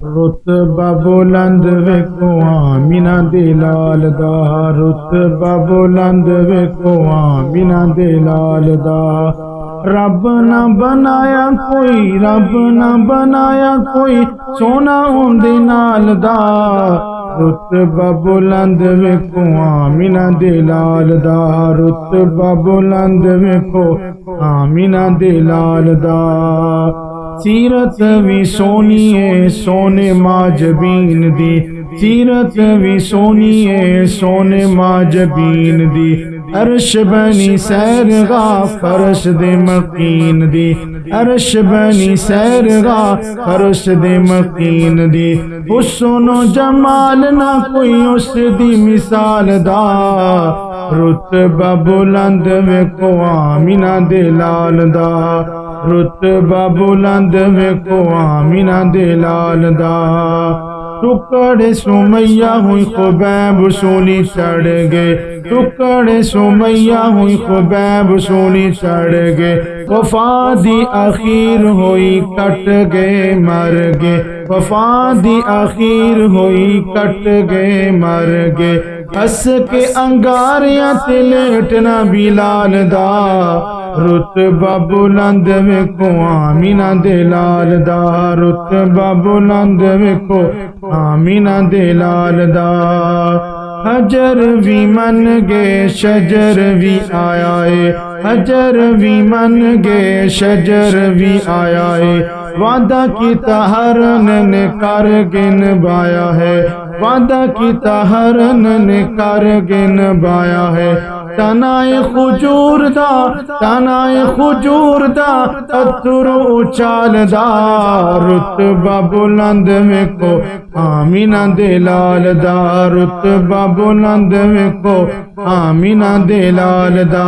रुतबा बुलंद वेखो आमिना दे लाल दा, रुतबा बुलंद वेखो आमिना दे लाल दा। रब ना बनाया कोई, रब ना बनाया कोई, सोना उंदे नाल दा। रुतबा बुलंद वेखो आमिना दे लाल दा, रुतबा बुलंद वेखो आमिना दे लाल दा। सीरत भी सोनी है सोने माजबीन दी, सीरत भी सोनी है सोने माजबीन दी। अर्श बनी सैरगा फरश दे मकीन दी, अर्श बनी सैरगा फरश दे मकीन दी। हुस्नो जमाल ना कोई उस दी मिसाल दा। रुतबा बुलंद वेखो आमिना दे लाल दा, रुतबा बुलंद वेखो आमिना दे लाल दा। टुकड़े सुमैया हुई खुबैब सोनी चढ़ गए, टुकड़े सुमैया हुई खुबैब सोनी चढ़ गए। वफा दी आखिर हुई कट गए मर गए, वफा दी आखिर हुई कट गए मर गए। हस के अंगारियां ते लेटना बिलाल दा। रुतबा बुलंद वेखो आमिना दे लाल दा, रुतबा बुलंद वेखो आमिना दे लाल दा। हजर भी मन गए शजर भी आया है, हजर भी मन गए शजर भी आया है। वादा किता हरन ने कर गिन बाया है, वादा किता हरन ने कर गिन बाया है। तनाए खुजूर दा, तनाए खुजूर दा अतुर उचाल दा। रुतबा बुलंद वेखो आमिना दे लाल दा, रुतबा बुलंद वेखो आमिना दे लाल दा।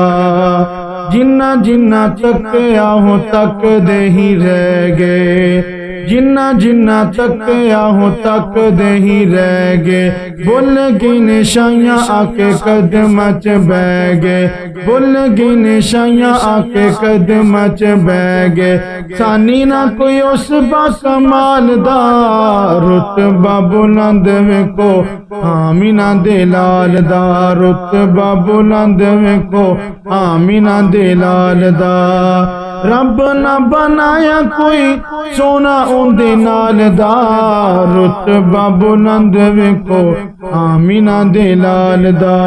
जिन्ना जिन्ना तकया हो तक दे ही रह गए, जिन्ना जिन्ना तकया हो तक दे ही रह गए। भुल गई निशाइयां आके कदम च बह गए, भुल गई निशाइयां आके कदम च बह गए। सानी ना कोई उस बाकमाल दा। रुतबा बुलंद वेखो आमिना दे लाल दा, रुतबा बुलंद वेखो आमिना दे लाल दा। रब ना बनाया कोई सोना उंदे नाल दा। रुतबा बुलंद वेखो आमिना दे लाल दा।